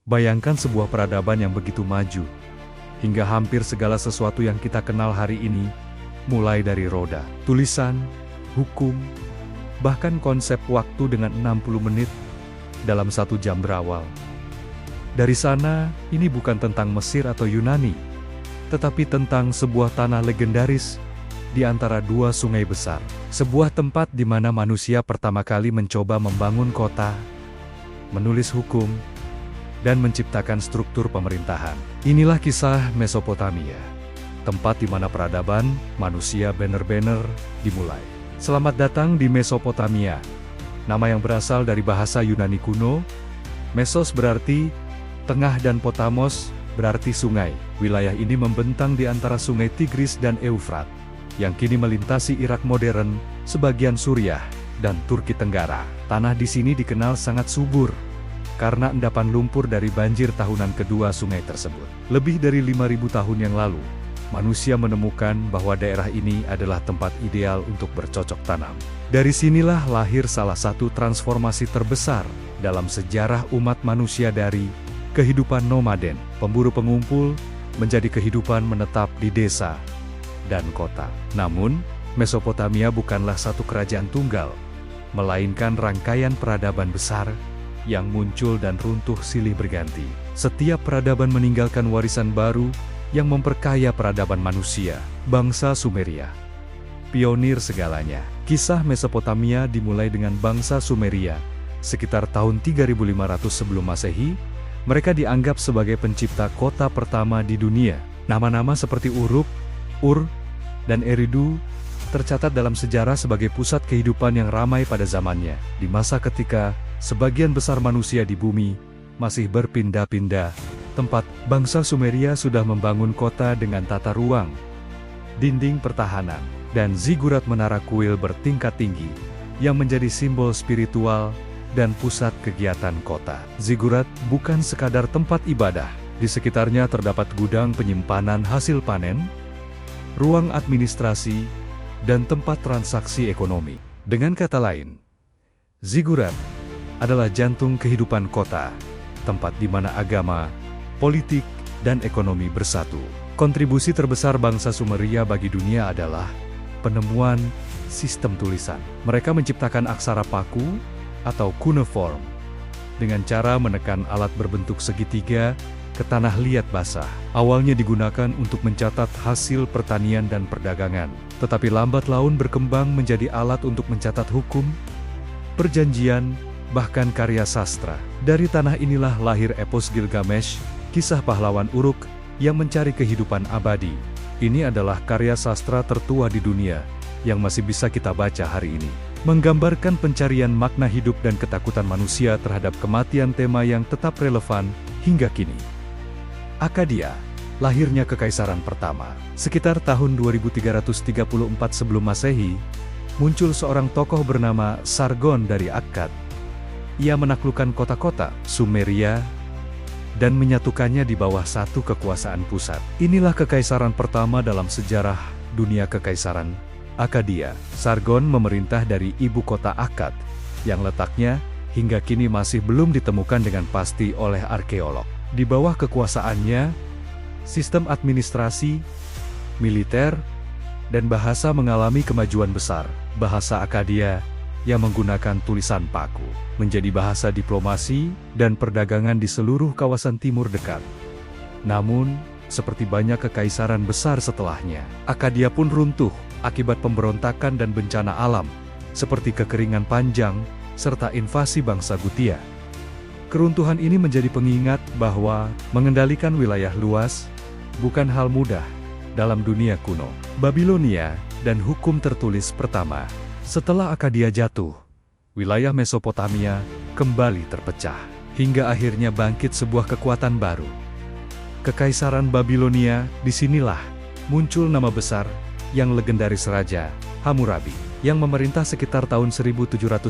Bayangkan sebuah peradaban yang begitu maju, hingga hampir segala sesuatu yang kita kenal hari ini, mulai dari roda, tulisan, hukum, bahkan konsep waktu dengan 60 menit dalam 1 jam berawal. Dari sana, ini bukan tentang Mesir atau Yunani, tetapi tentang sebuah tanah legendaris di antara 2 sungai besar. Sebuah tempat di mana manusia pertama kali mencoba membangun kota, menulis hukum, dan menciptakan struktur pemerintahan. Inilah kisah Mesopotamia, tempat di mana peradaban manusia bener-bener dimulai. Selamat datang di Mesopotamia, nama yang berasal dari bahasa Yunani kuno. Mesos berarti tengah dan Potamos berarti sungai. Wilayah ini membentang di antara sungai Tigris dan Eufrat, yang kini melintasi Irak modern, sebagian Suriah, dan Turki Tenggara. Tanah di sini dikenal sangat subur karena endapan lumpur dari banjir tahunan kedua sungai tersebut. Lebih dari 5.000 tahun yang lalu, manusia menemukan bahwa daerah ini adalah tempat ideal untuk bercocok tanam. Dari sinilah lahir salah satu transformasi terbesar dalam sejarah umat manusia, dari kehidupan nomaden, pemburu-pengumpul, menjadi kehidupan menetap di desa dan kota. Namun, Mesopotamia bukanlah satu kerajaan tunggal, melainkan rangkaian peradaban besar yang muncul dan runtuh silih berganti. Setiap peradaban meninggalkan warisan baru yang memperkaya peradaban manusia. Bangsa Sumeria, pionir segalanya. Kisah Mesopotamia dimulai dengan bangsa Sumeria. Sekitar tahun 3500 sebelum Masehi, mereka dianggap sebagai pencipta kota pertama di dunia. Nama-nama seperti Uruk, Ur, dan Eridu tercatat dalam sejarah sebagai pusat kehidupan yang ramai pada zamannya. Di masa ketika sebagian besar manusia di bumi masih berpindah-pindah tempat, bangsa Sumeria sudah membangun kota dengan tata ruang, dinding pertahanan, dan zigurat menara kuil bertingkat tinggi yang menjadi simbol spiritual dan pusat kegiatan kota. Zigurat bukan sekadar tempat ibadah. Di sekitarnya terdapat gudang penyimpanan hasil panen, ruang administrasi, dan tempat transaksi ekonomi. Dengan kata lain, zigurat adalah jantung kehidupan kota, tempat di mana agama, politik, dan ekonomi bersatu. Kontribusi terbesar bangsa Sumeria bagi dunia adalah penemuan sistem tulisan. Mereka menciptakan aksara paku atau cuneiform dengan cara menekan alat berbentuk segitiga ke tanah liat basah. Awalnya digunakan untuk mencatat hasil pertanian dan perdagangan, tetapi lambat laun berkembang menjadi alat untuk mencatat hukum, perjanjian, bahkan karya sastra. Dari tanah inilah lahir epos Gilgamesh, kisah pahlawan Uruk yang mencari kehidupan abadi. Ini adalah karya sastra tertua di dunia yang masih bisa kita baca hari ini, menggambarkan pencarian makna hidup dan ketakutan manusia terhadap kematian, tema yang tetap relevan hingga kini. Akkadia, lahirnya kekaisaran pertama. Sekitar tahun 2334 sebelum Masehi, muncul seorang tokoh bernama Sargon dari Akkad. Ia menaklukkan kota-kota Sumeria dan menyatukannya di bawah satu kekuasaan pusat. Inilah kekaisaran pertama dalam sejarah dunia, kekaisaran Akkadia. Sargon memerintah dari ibu kota Akkad, yang letaknya hingga kini masih belum ditemukan dengan pasti oleh arkeolog. Di bawah kekuasaannya, sistem administrasi, militer, dan bahasa mengalami kemajuan besar. Bahasa Akkadia yang menggunakan tulisan paku menjadi bahasa diplomasi dan perdagangan di seluruh kawasan timur dekat. Namun, seperti banyak kekaisaran besar setelahnya, Akkadia pun runtuh akibat pemberontakan dan bencana alam, seperti kekeringan panjang serta invasi bangsa Gutia. Keruntuhan ini menjadi pengingat bahwa mengendalikan wilayah luas bukan hal mudah dalam dunia kuno. Babilonia dan hukum tertulis pertama. Setelah Akkadia jatuh, wilayah Mesopotamia kembali terpecah, hingga akhirnya bangkit sebuah kekuatan baru. Kekaisaran Babilonia. Disinilah muncul nama besar yang legendaris, Raja Hammurabi, yang memerintah sekitar tahun 1792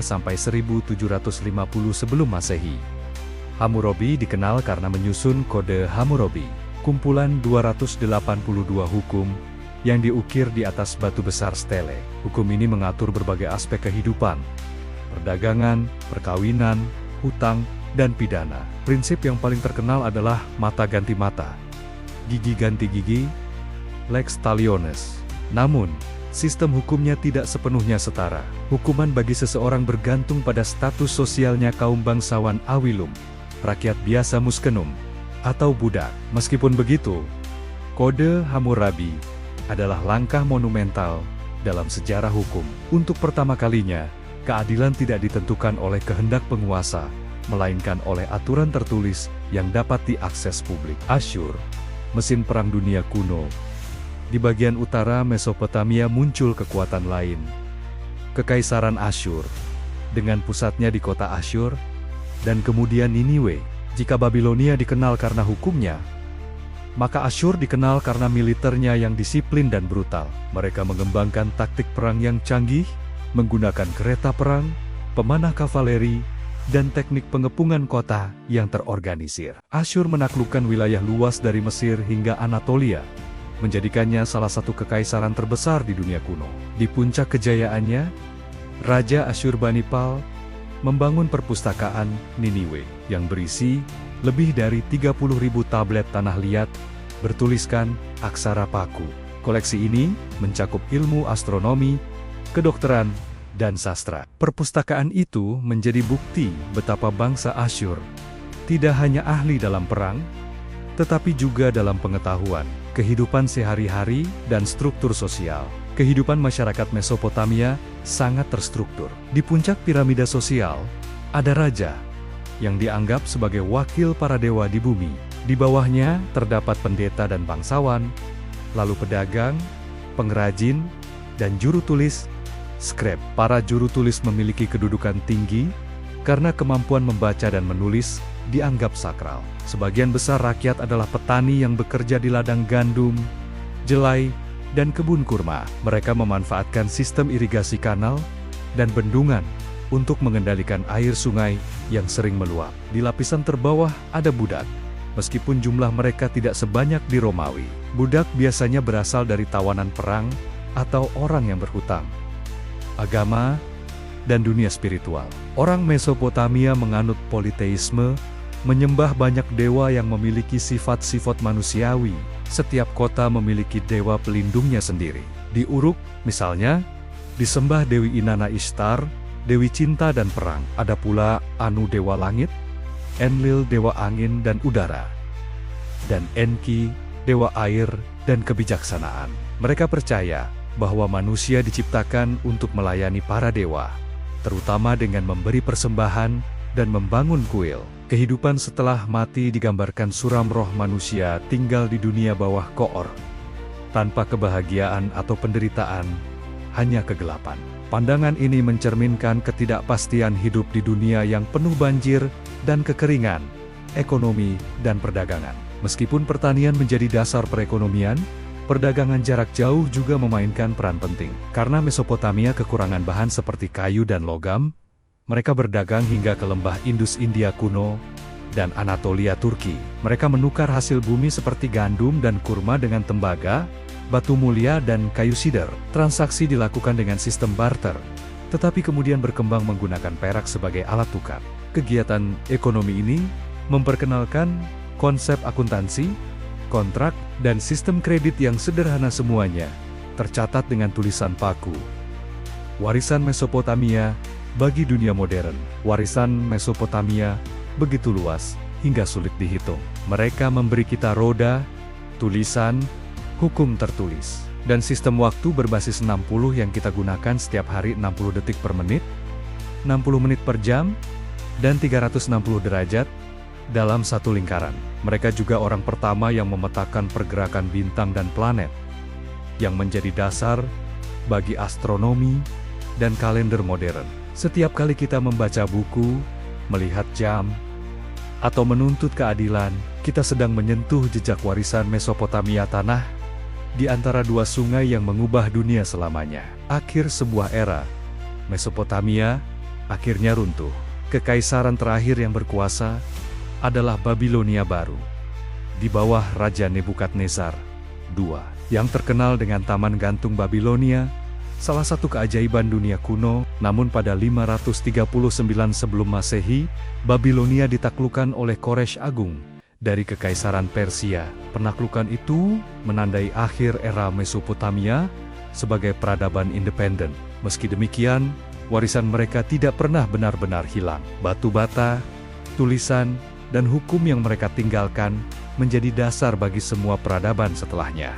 sampai 1750 sebelum Masehi. Hammurabi dikenal karena menyusun Kode Hammurabi, kumpulan 282 hukum yang diukir di atas batu besar stele. Hukum ini mengatur berbagai aspek kehidupan, perdagangan, perkawinan, hutang, dan pidana. Prinsip yang paling terkenal adalah mata ganti mata, gigi ganti gigi, lex talionis. Namun, sistem hukumnya tidak sepenuhnya setara. Hukuman bagi seseorang bergantung pada status sosialnya kaum bangsawan Awilum, rakyat biasa Muskenum, atau budak. Meskipun begitu, Kode Hammurabi adalah langkah monumental dalam sejarah hukum. Untuk pertama kalinya, keadilan tidak ditentukan oleh kehendak penguasa, melainkan oleh aturan tertulis yang dapat diakses publik. Asyur, mesin perang dunia kuno. Di bagian utara Mesopotamia muncul kekuatan lain, Kekaisaran Asyur, dengan pusatnya di kota Asyur, dan kemudian Niniwe. Jika Babilonia dikenal karena hukumnya, maka Asyur dikenal karena militernya yang disiplin dan brutal. Mereka mengembangkan taktik perang yang canggih, menggunakan kereta perang, pemanah kavaleri, dan teknik pengepungan kota yang terorganisir. Asyur menaklukkan wilayah luas dari Mesir hingga Anatolia, menjadikannya salah satu kekaisaran terbesar di dunia kuno. Di puncak kejayaannya, Raja Asyurbanipal membangun perpustakaan Niniwe yang berisi lebih dari 30.000 tablet tanah liat bertuliskan aksara Paku. Koleksi ini mencakup ilmu astronomi, kedokteran, dan sastra. Perpustakaan itu menjadi bukti betapa bangsa Asyur tidak hanya ahli dalam perang, tetapi juga dalam pengetahuan, kehidupan sehari-hari, dan struktur sosial. Kehidupan masyarakat Mesopotamia sangat terstruktur. Di puncak piramida sosial, ada raja yang dianggap sebagai wakil para dewa di bumi. Di bawahnya terdapat pendeta dan bangsawan, lalu pedagang, pengrajin, dan juru tulis, scribe. Para juru tulis memiliki kedudukan tinggi karena kemampuan membaca dan menulis dianggap sakral. Sebagian besar rakyat adalah petani yang bekerja di ladang gandum, jelai, dan kebun kurma. Mereka memanfaatkan sistem irigasi kanal dan bendungan untuk mengendalikan air sungai yang sering meluap. Di lapisan terbawah ada budak. Meskipun jumlah mereka tidak sebanyak di Romawi, budak biasanya berasal dari tawanan perang atau orang yang berhutang, agama, dan dunia spiritual. Orang Mesopotamia menganut politeisme, menyembah banyak dewa yang memiliki sifat-sifat manusiawi. Setiap kota memiliki dewa pelindungnya sendiri. Di Uruk, misalnya, disembah Dewi Inanna Ishtar, Dewi Cinta dan Perang. Ada pula Anu Dewa Langit, Enlil Dewa Angin dan Udara, dan Enki, Dewa Air dan Kebijaksanaan. Mereka percaya bahwa manusia diciptakan untuk melayani para dewa, terutama dengan memberi persembahan dan membangun kuil. Kehidupan setelah mati digambarkan suram roh manusia tinggal di dunia bawah koor, tanpa kebahagiaan atau penderitaan, hanya kegelapan. Pandangan ini mencerminkan ketidakpastian hidup di dunia yang penuh banjir dan kekeringan, ekonomi, dan perdagangan. Meskipun pertanian menjadi dasar perekonomian, perdagangan jarak jauh juga memainkan peran penting. Karena Mesopotamia kekurangan bahan seperti kayu dan logam, mereka berdagang hingga ke lembah Indus India kuno dan Anatolia Turki. Mereka menukar hasil bumi seperti gandum dan kurma dengan tembaga, batu mulia dan kayu sidar. Transaksi dilakukan dengan sistem barter, tetapi kemudian berkembang menggunakan perak sebagai alat tukar. Kegiatan ekonomi ini memperkenalkan konsep akuntansi, kontrak, dan sistem kredit yang sederhana, semuanya tercatat dengan tulisan paku. Warisan Mesopotamia bagi dunia modern. Warisan Mesopotamia begitu luas hingga sulit dihitung. Mereka memberi kita roda, tulisan, hukum tertulis, dan sistem waktu berbasis 60 yang kita gunakan setiap hari, 60 detik per menit, 60 menit per jam, dan 360 derajat dalam satu lingkaran. Mereka juga orang pertama yang memetakan pergerakan bintang dan planet, yang menjadi dasar bagi astronomi dan kalender modern. Setiap kali kita membaca buku, melihat jam, atau menuntut keadilan, kita sedang menyentuh jejak warisan Mesopotamia, tanah di antara dua sungai yang mengubah dunia selamanya. Akhir sebuah era, Mesopotamia akhirnya runtuh. Kekaisaran terakhir yang berkuasa adalah Babilonia baru, di bawah Raja Nebukadnezar II, yang terkenal dengan Taman Gantung Babilonia salah satu keajaiban dunia kuno. Namun pada 539 sebelum Masehi, Babilonia ditaklukkan oleh Koresh Agung dari Kekaisaran Persia. Penaklukan itu menandai akhir era Mesopotamia sebagai peradaban independen. Meski demikian, warisan mereka tidak pernah benar-benar hilang. Batu bata, tulisan, dan hukum yang mereka tinggalkan menjadi dasar bagi semua peradaban setelahnya.